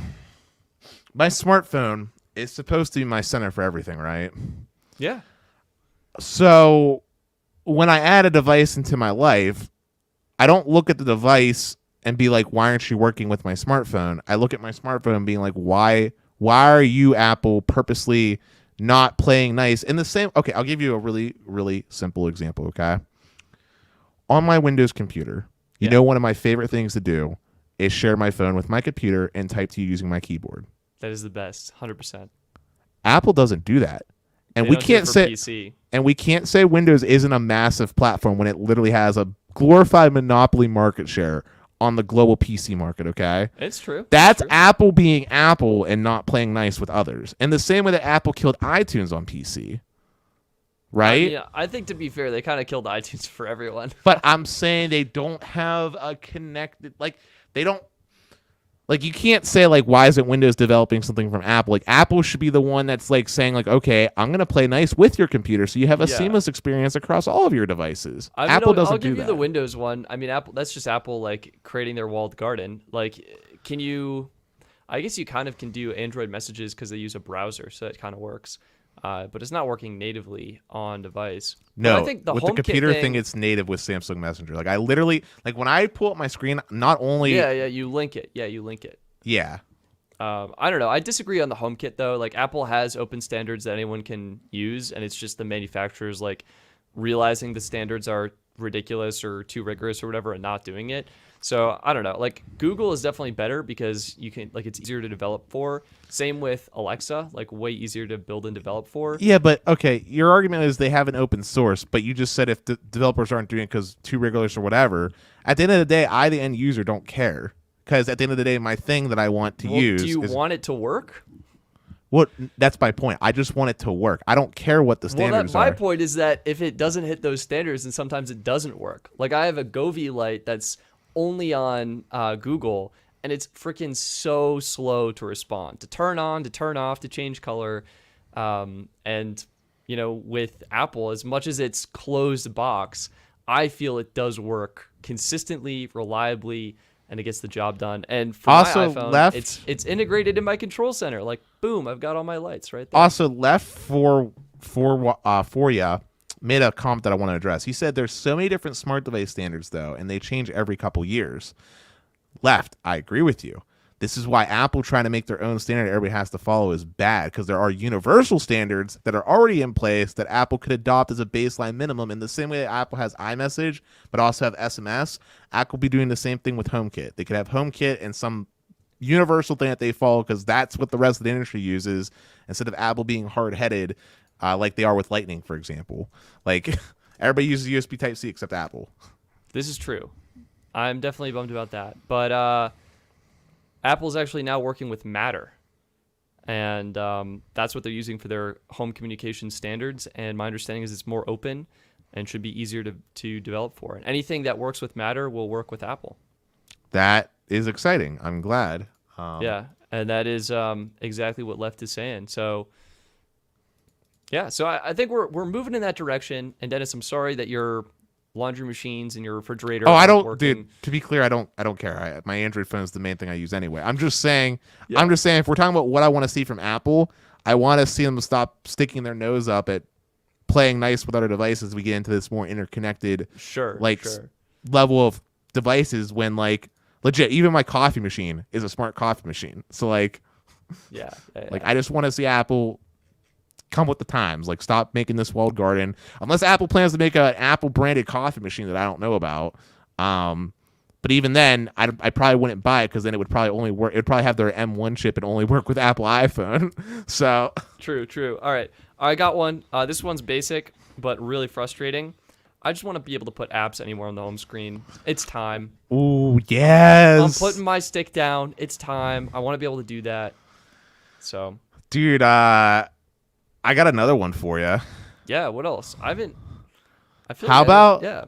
my smartphone is supposed to be my center for everything, right? Yeah. So when I add a device into my life, I don't look at the device and be like, why aren't you working with my smartphone? I look at my smartphone and being like, why are you, Apple, purposely not playing nice? In the same, okay, I'll give you a really, really simple example, okay? On my Windows computer, you know one of my favorite things to do is share my phone with my computer and type to you using my keyboard. That is the best, 100%. Apple doesn't do that. And we can't say Windows isn't a massive platform when it literally has a glorified monopoly market share on the global PC market, okay? It's true. That's Apple being Apple and not playing nice with others. And the same way that Apple killed iTunes on PC. Right? Yeah, I think to be fair, they kind of killed iTunes for everyone. But I'm saying they don't have a connected, like, they don't, like, you can't say, like, why isn't Windows developing something from Apple? Like, Apple should be the one that's, like, saying, like, okay, I'm going to play nice with your computer so you have a seamless experience across all of your devices. Apple doesn't do that. I'll give you the Windows one. I mean, Apple. That's just Apple, like, creating their walled garden. Like, I guess you kind of can do Android messages because they use a browser, so it kind of works. But it's not working natively on device. No, I think with the computer thing, it's native with Samsung Messenger. Like, I literally, like, when I pull up my screen, not only... Yeah, you link it. Yeah. I don't know. I disagree on the HomeKit though. Like Apple has open standards that anyone can use, and it's just the manufacturers like realizing the standards are ridiculous or too rigorous or whatever and not doing it. So I don't know. Like Google is definitely better because you can like it's easier to develop for. Same with Alexa, like way easier to build and develop for. Yeah, but okay, your argument is they have an open source, but you just said if the developers aren't doing it because too rigorous or whatever. At the end of the day, I, the end user, don't care. Because at the end of the day, my thing that I want to use. Do you want it to work? Well, that's my point. I just want it to work. I don't care what the standards my are. point is that if it doesn't hit those standards, then sometimes it doesn't work. Like I have a Govee light that's only on Google, and it's freaking so slow to respond, to turn on, to turn off, to change color. And, you know, with Apple, as much as it's closed box, I feel it does work consistently, reliably, and it gets the job done. And for Also, my iPhone, left- it's integrated in my control center. Like, boom, I've got all my lights right there. Also, left for ya made a comment that I want to address. He said there's so many different smart device standards though, and they change every couple years. Left, I agree with you. This is why Apple trying to make their own standard everybody has to follow is bad, because there are universal standards that are already in place that Apple could adopt as a baseline minimum in the same way that Apple has iMessage, but also have SMS. Apple will be doing the same thing with HomeKit. They could have HomeKit and some universal thing that they follow because that's what the rest of the industry uses, instead of Apple being hard-headed like they are with Lightning, for example. Like, everybody uses USB Type-C except Apple. This is true. I'm definitely bummed about that. But Apple's actually now working with Matter. And that's what they're using for their home communication standards. And my understanding is it's more open and should be easier to develop for. And anything that works with Matter will work with Apple. That is exciting. I'm glad. Yeah, and that is exactly what Left is saying. So, yeah, so I think we're moving in that direction. And Dennis, I'm sorry that your laundry machines and your refrigerator. Oh, I aren't don't, working. dude. To be clear, I don't care. My Android phone is the main thing I use anyway. I'm just saying. Yeah. If we're talking about what I want to see from Apple, I want to see them stop sticking their nose up at playing nice with other devices. We get into this more interconnected, Sure. level of devices. When like legit, even my coffee machine is a smart coffee machine. So like, Yeah. like I just want to see Apple come with the times. Like, stop making this walled garden, unless Apple plans to make an Apple branded coffee machine that I don't know about. But even then, I probably wouldn't buy it, because then it would probably only work. It would probably have their M1 chip and only work with Apple iPhone. So True. All right, I got one. This one's basic but really frustrating. I just want to be able to put apps anywhere on the home screen. It's time. ooh, yes, I'm putting my stick down. It's time. I want to be able to do that. So, dude, I got another one for you. yeah. What else? I feel How about- yeah.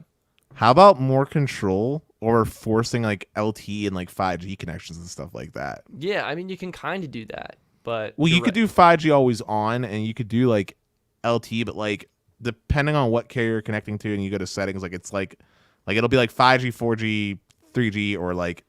How about more control, or forcing like LTE and like 5G connections and stuff like that? Yeah, I mean, you can kind of do that, but Well, you're you could do 5G always on, and you could do like LTE, but like depending on what carrier you're connecting to, and you go to settings, like it's like it'll be like 5G, 4G, 3G, or like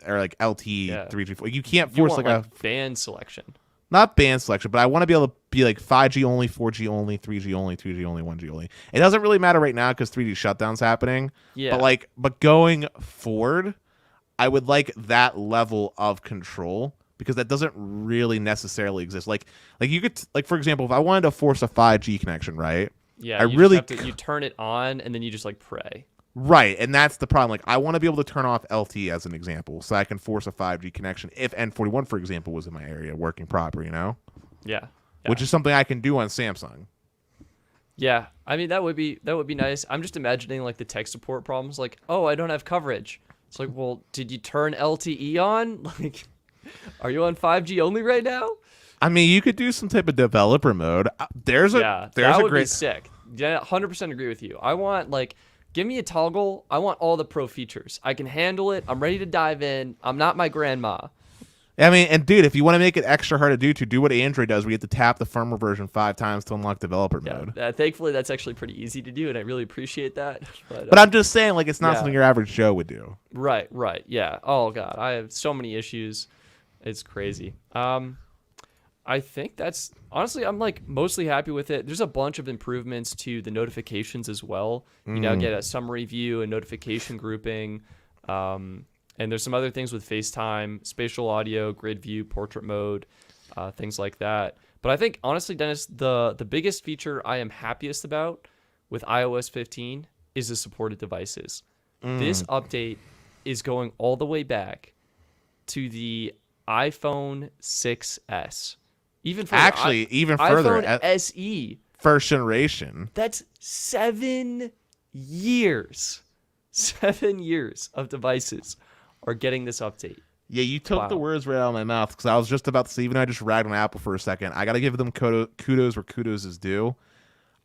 LTE, Yeah. 3G. You can't you force want, like band selection. not band selection, but I want to be able to be like 5G only, 4G only, 3G only, 2G only, 1G only. It doesn't really matter right now because 3G shutdown's happening. Yeah. But going forward, I would like that level of control, because that doesn't really necessarily exist. Like you could, like, for example, if I wanted to force a 5G connection, right? Yeah, I you really just have to, you turn it on and then you just like pray. Right, and that's the problem. Like, I want to be able to turn off LTE as an example, so I can force a 5G connection if N41, for example, was in my area working proper, you know? Yeah. Which is something I can do on Samsung. Yeah, I mean that would be nice. I'm just imagining like the tech support problems. Like, oh, I don't have coverage. It's like, well, did you turn LTE on? Like, are you on 5G only right now? I mean, you could do some type of developer mode. There's that would be sick. Yeah, 100% agree with you. I want give me a toggle. I want all the pro features. I can handle it. I'm ready to dive in. I'm not my grandma. I mean, and dude, if you want to make it extra hard to do what Android does, we get to tap the firmware version 5 times to unlock developer mode. Thankfully, that's actually pretty easy to do, and I really appreciate that. But I'm just saying, like, it's not something your average Joe would do. Right. Yeah. Oh God, I have so many issues. It's crazy. I think that's honestly, I'm like mostly happy with it. There's a bunch of improvements to the notifications as well. You now get a summary view and notification grouping. And there's some other things with FaceTime, spatial audio, grid view, portrait mode, things like that. But I think, honestly, Dennis, the biggest feature I am happiest about with iOS 15 is the supported devices. This update is going all the way back to the iPhone 6S. Even further, even further, iPhone SE. First generation. That's 7 years. 7 years of devices are getting this update. Yeah, you took the words right out of my mouth, because I was just about to say, even though I just ragged on Apple for a second, I got to give them kudos where kudos is due.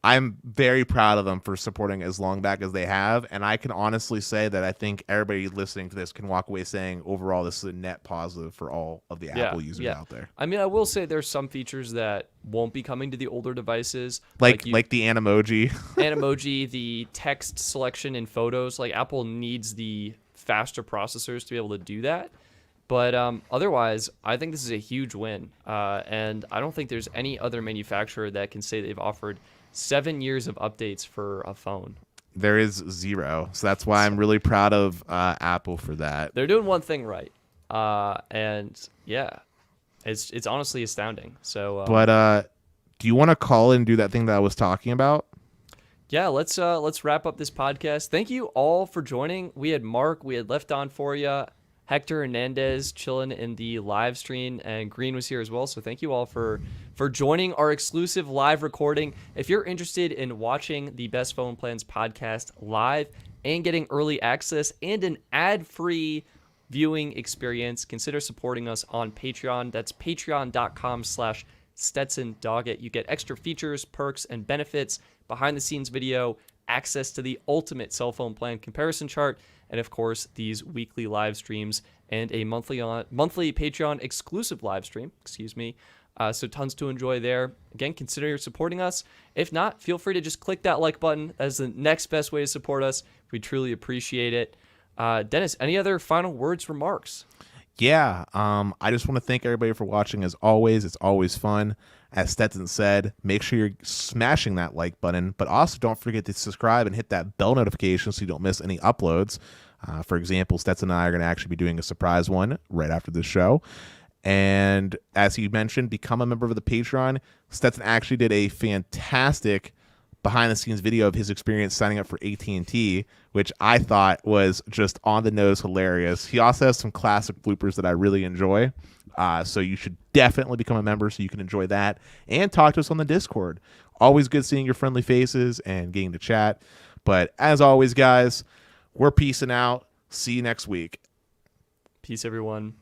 I'm very proud of them for supporting as long back as they have, and I can honestly say that I think everybody listening to this can walk away saying, overall, this is a net positive for all of the Apple users out there. I mean, I will say there's some features that won't be coming to the older devices. Like the Animoji. Animoji, the text selection in photos. Like, Apple needs the faster processors to be able to do that. But otherwise, I think this is a huge win. And I don't think there's any other manufacturer that can say they've offered 7 years of updates for a phone. There is zero. So that's why I'm really proud of Apple for that. They're doing one thing right. And yeah, it's honestly astounding. So, but do you want to call and do that thing that I was talking about? Yeah, let's wrap up this podcast. Thank you all for joining. We had Mark, we had Left On for you, Hector Hernandez chilling in the live stream, and Green was here as well. So thank you all for joining our exclusive live recording. If you're interested in watching the Best Phone Plans podcast live and getting early access and an ad-free viewing experience, consider supporting us on Patreon. That's patreon.com/Stetson Doggett. You get extra features, perks, and benefits, behind-the-scenes video, access to the ultimate cell phone plan comparison chart, and of course, these weekly live streams and a monthly Patreon exclusive live stream. So tons to enjoy there. Again, consider supporting us. If not, feel free to just click that like button. That is the next best way to support us. We truly appreciate it. Dennis, any other final words, remarks? Yeah, I just want to thank everybody for watching. As always, it's always fun. As Stetson said, make sure you're smashing that like button, but also don't forget to subscribe and hit that bell notification so you don't miss any uploads. For example, Stetson and I are going to actually be doing a surprise one right after this show. And as he mentioned, become a member of the Patreon. Stetson actually did a fantastic behind-the-scenes video of his experience signing up for AT&T, which I thought was just on-the-nose hilarious. He also has some classic bloopers that I really enjoy. So you should definitely become a member so you can enjoy that and talk to us on the Discord. Always good seeing your friendly faces and getting to chat. But as always, guys, we're peacing out. See you next week. Peace, everyone.